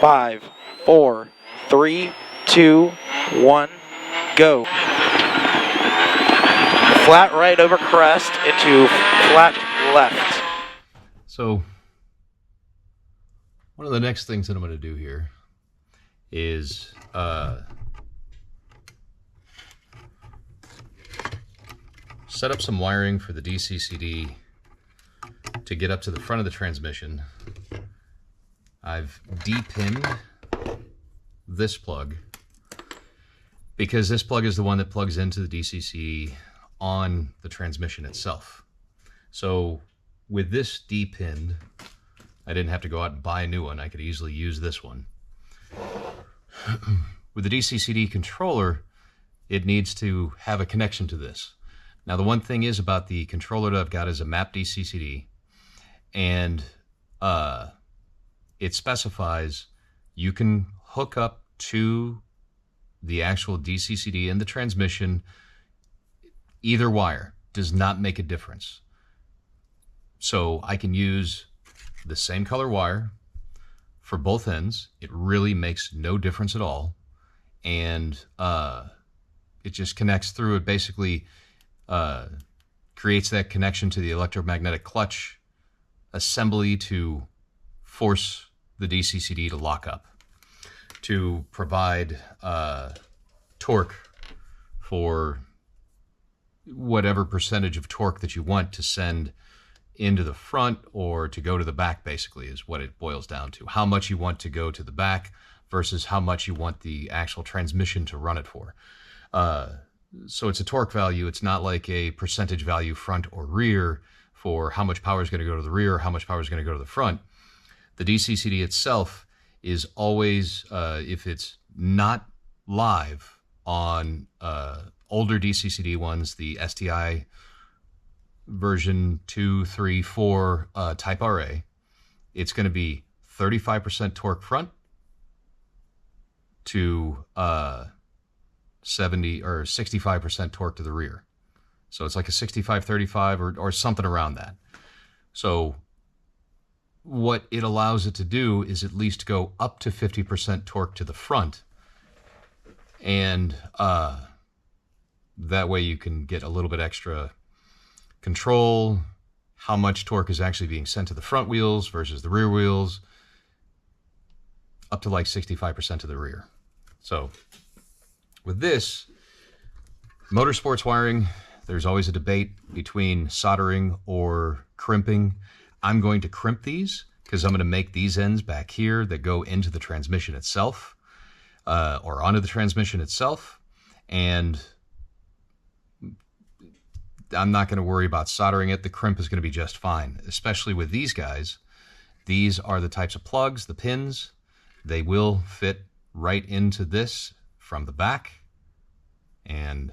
5, 4, 3, 2, 1, go. Flat right over crest into flat left. So one of the next things that I'm going to do here is set up some wiring for the DCCD to get up to the front of the transmission. I've D-pinned this plug because this plug is the one that plugs into the DCC on the transmission itself. So with this D-pinned, I didn't have to go out and buy a new one. I could easily use this one. With the DCCD controller, it needs to have a connection to this. Now, the one thing is about the controller that I've got is a MAPDCCD, and it specifies you can hook up to the actual DCCD in the transmission. Either wire does not make a difference. So I can use the same color wire for both ends. It really makes no difference at all. And it just connects through. It basically creates that connection to the electromagnetic clutch assembly to force the DCCD to lock up, to provide torque for whatever percentage of torque that you want to send into the front or to go to the back, basically, is what it boils down to. How much you want to go to the back versus how much you want the actual transmission to run it for. So it's a torque value. It's not like a percentage value front or rear for how much power is going to go to the rear, how much power is going to go to the front. The DCCD itself is always, if it's not live on older DCCD ones, the STI version 2, 3, 4 Type RA, it's going to be 35% torque front to 70 or 65% torque to the rear. So it's like a 65-35 or something around that. So what it allows it to do is at least go up to 50% torque to the front. And that way you can get a little bit extra control, how much torque is actually being sent to the front wheels versus the rear wheels, up to like 65% to the rear. So with this, motorsports wiring, there's always a debate between soldering or crimping. I'm going to crimp these because I'm going to make these ends back here that go into the transmission itself or onto the transmission itself. And I'm not going to worry about soldering it. The crimp is going to be just fine, especially with these guys. These are the types of plugs, the pins. They will fit right into this from the back. And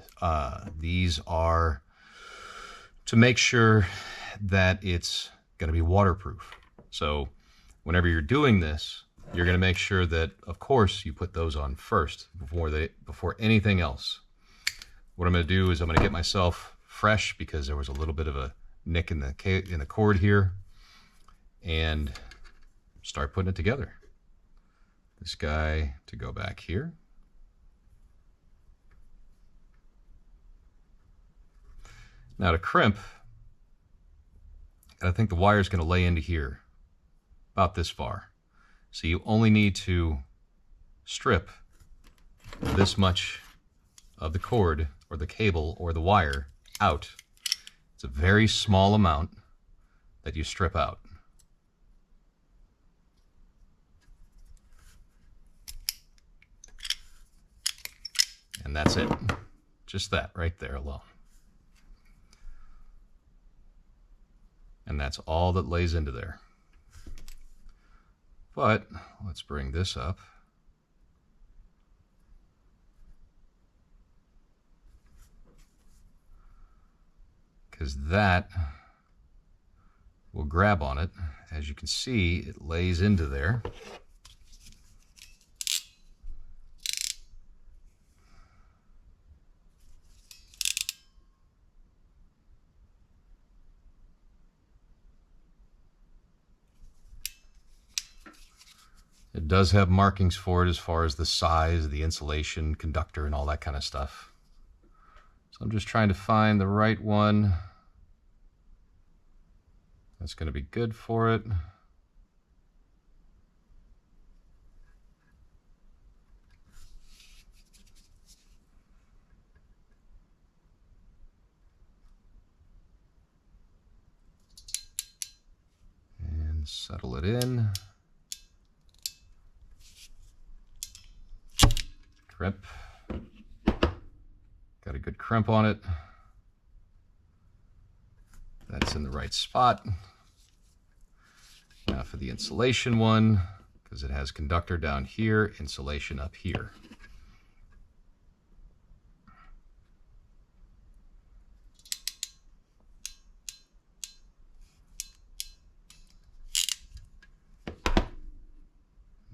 these are to make sure that it's going to be waterproof. So whenever you're doing this, you're going to make sure that, of course, you put those on first before anything else. What I'm going to do is I'm going to get myself fresh because there was a little bit of a nick in the cord here, and start putting it together. This guy to go back here. Now to crimp, I think the wire is going to lay into here, about this far. So you only need to strip this much of the cord or the cable or the wire out. It's a very small amount that you strip out. And that's it. Just that right there alone. And that's all that lays into there. But let's bring this up. Because that will grab on it. As you can see, it lays into there. It does have markings for it as far as the size, the insulation, conductor, and all that kind of stuff. So I'm just trying to find the right one that's going to be good for it. And settle it in. Crimp. Got a good crimp on it. That's in the right spot. Now for the insulation one, because it has conductor down here, insulation up here.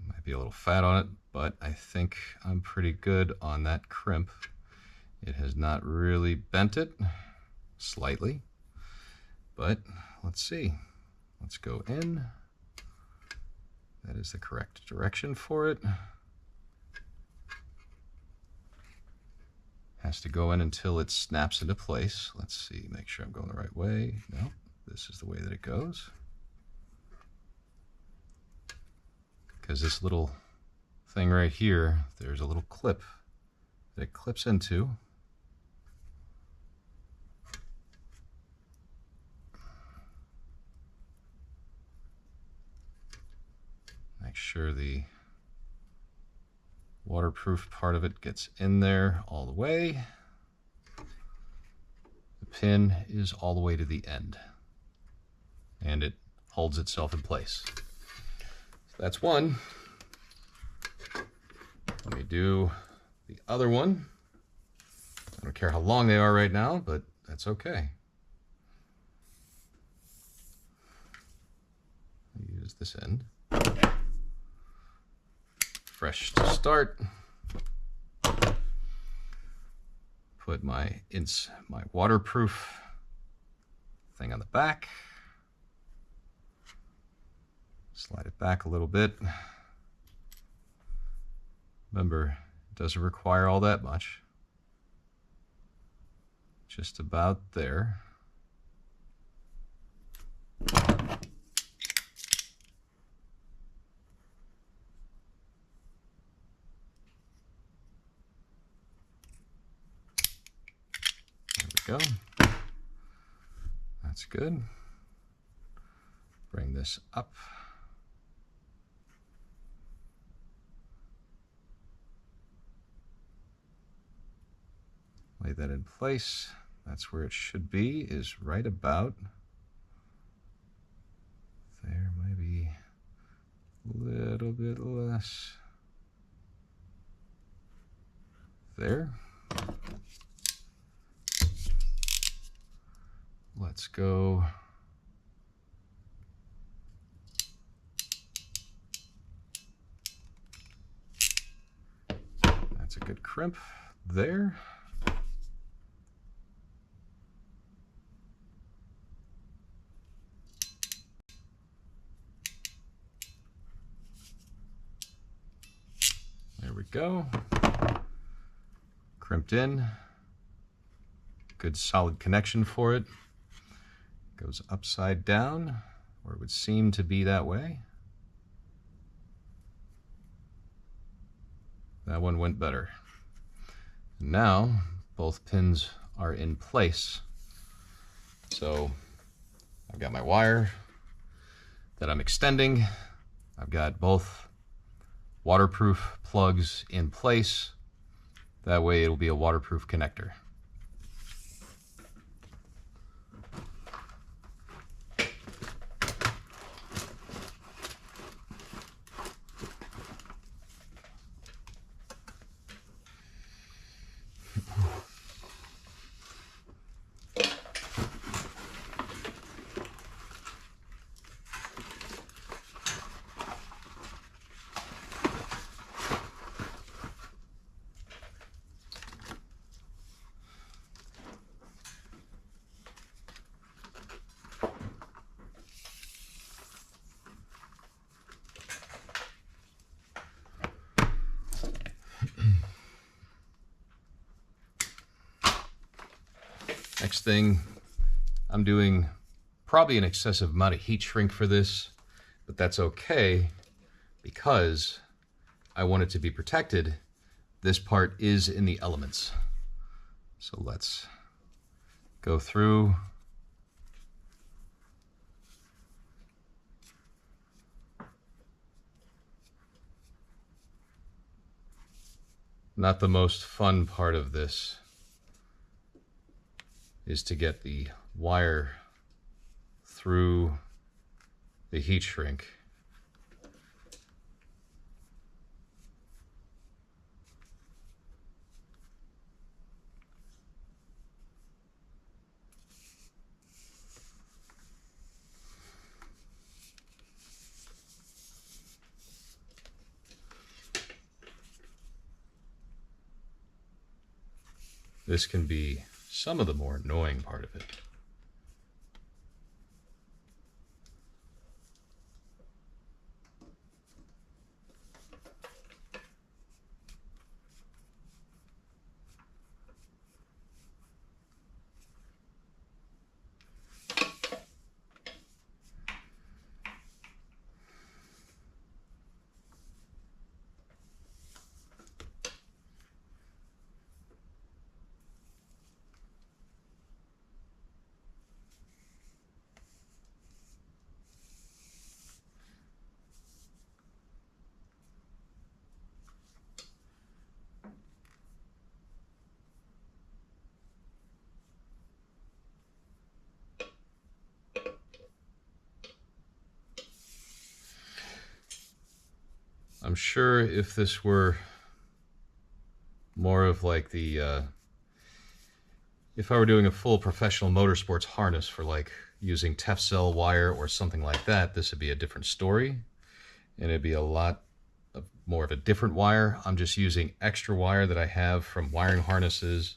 Might be a little fat on it, but I think I'm pretty good on that crimp. It has not really bent it, slightly, but let's see. Let's go in. That is the correct direction for it. Has to go in until it snaps into place. Let's see, make sure I'm going the right way. No, this is the way that it goes. Because this little thing right here, there's a little clip that it clips into. Make sure the waterproof part of it gets in there all the way. The pin is all the way to the end, and it holds itself in place. So that's one. Let me do the other one. I don't care how long they are right now, but that's okay. I'll use this end. Fresh to start. Put my waterproof thing on the back. Slide it back a little bit. Remember, it doesn't require all that much. Just about there. Go. That's good. Bring this up. Lay that in place. That's where it should be, is right about there, maybe a little bit less. There. Let's go. That's a good crimp there. There we go. Crimped in. Good solid connection for it. Goes upside down, or it would seem to be that way. That one went better. Now, both pins are in place. So, I've got my wire that I'm extending. I've got both waterproof plugs in place. That way it'll be a waterproof connector. Next thing, I'm doing probably an excessive amount of heat shrink for this, but that's okay because I want it to be protected. This part is in the elements. So let's go through. Not the most fun part of this is to get the wire through the heat shrink. This can be some of the more annoying part of it. I'm sure if this were more of like the, if I were doing a full professional motorsports harness for like using Tefcell wire or something like that, this would be a different story. And it'd be a lot more of a different wire. I'm just using extra wire that I have from wiring harnesses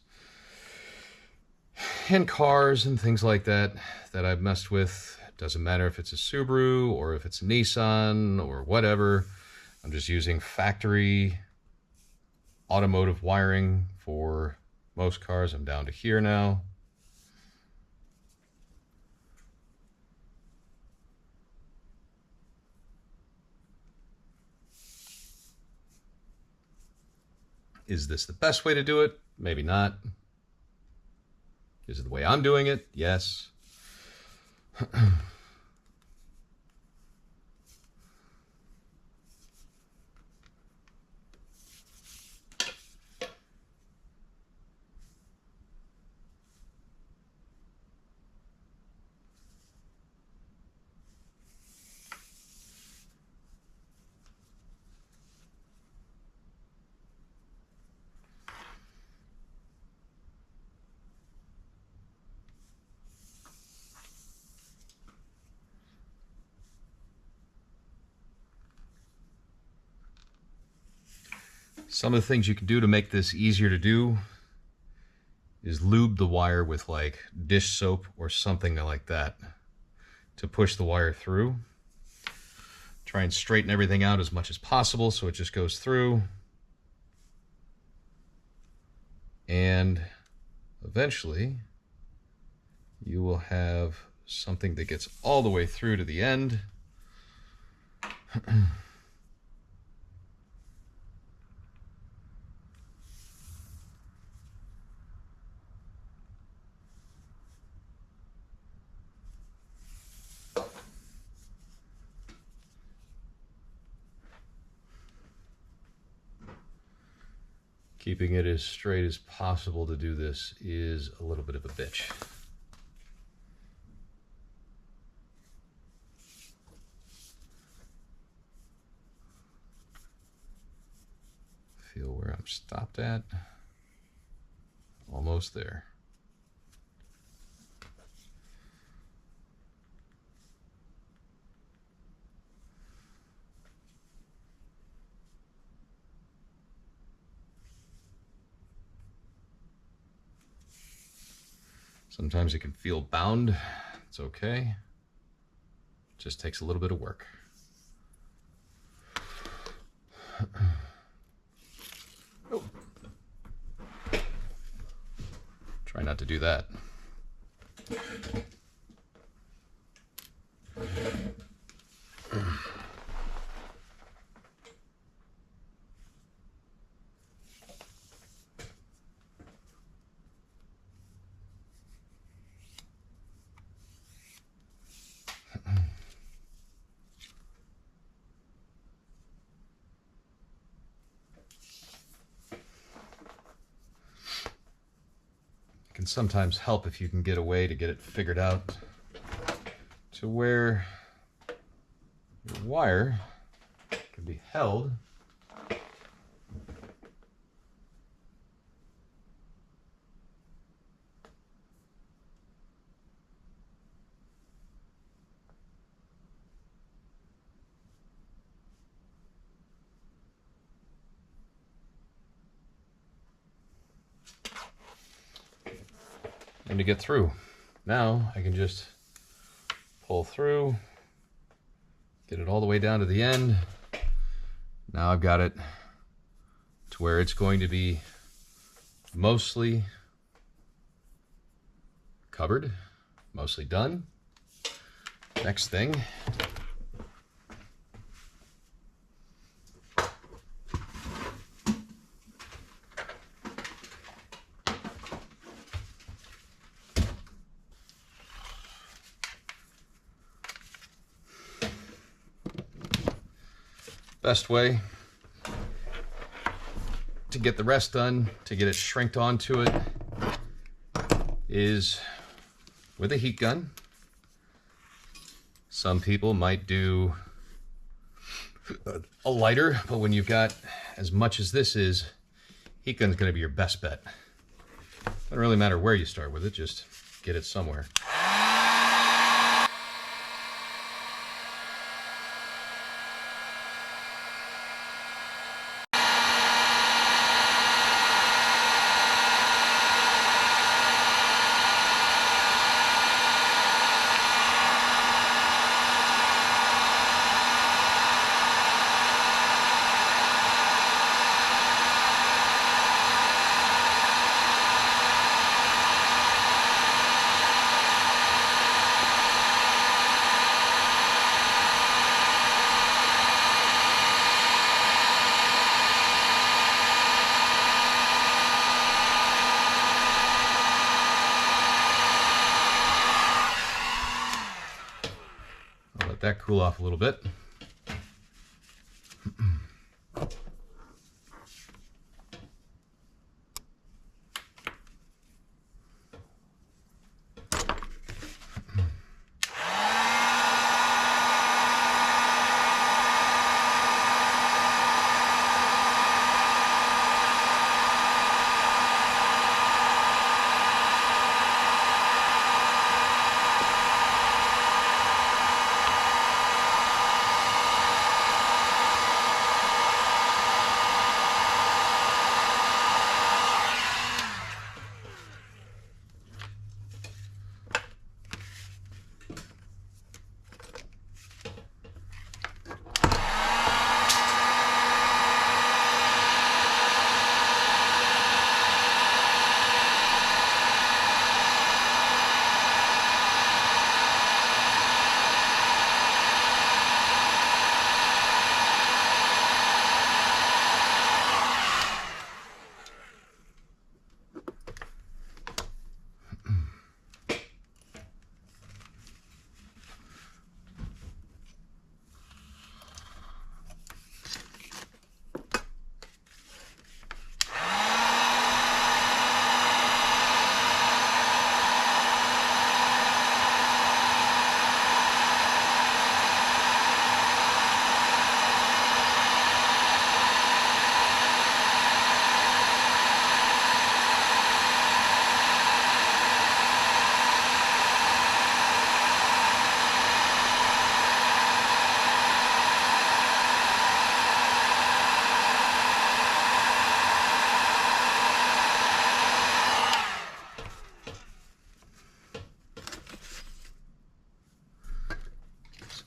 and cars and things like that that I've messed with. It doesn't matter if it's a Subaru or if it's a Nissan or whatever. I'm just using factory automotive wiring for most cars. I'm down to here now. Is this the best way to do it? Maybe not. Is it the way I'm doing it? Yes. Some of the things you can do to make this easier to do is lube the wire with like dish soap or something like that to push the wire through. Try and straighten everything out as much as possible so it just goes through. And eventually you will have something that gets all the way through to the end. Keeping it as straight as possible to do this is a little bit of a bitch. Feel where I'm stopped at. Almost there. Sometimes it can feel bound. It's okay. It just takes a little bit of work. Oh. Try not to do that. It can sometimes help if you can get a way to get it figured out to where your wire can be held and to get through. Now I can just pull through, get it all the way down to the end. Now I've got it to where it's going to be mostly covered, mostly done. Next thing, best way to get the rest done, to get it shrinked onto it, is with a heat gun. Some people might do a lighter, but when you've got as much as this is, heat gun's gonna be your best bet. Doesn't really matter where you start with it, just get it somewhere. That cool off a little bit.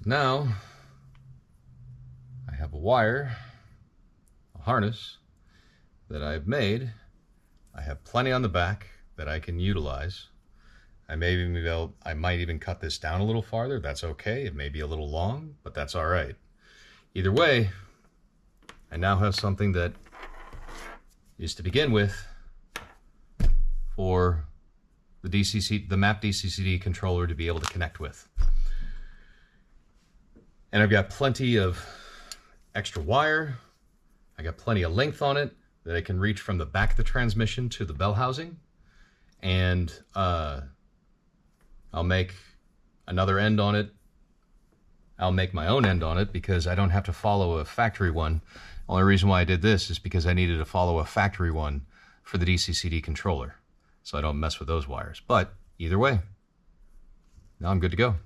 Now, I have a wire, a harness that I've made. I have plenty on the back that I can utilize. I might even cut this down a little farther. That's okay. It may be a little long, but that's all right. Either way, I now have something that is to begin with for the MAPDCCD controller to be able to connect with. And I've got plenty of extra wire. I got plenty of length on it that I can reach from the back of the transmission to the bell housing. And I'll make another end on it. I'll make my own end on it because I don't have to follow a factory one. Only reason why I did this is because I needed to follow a factory one for the DCCD controller, so I don't mess with those wires. But either way, now I'm good to go.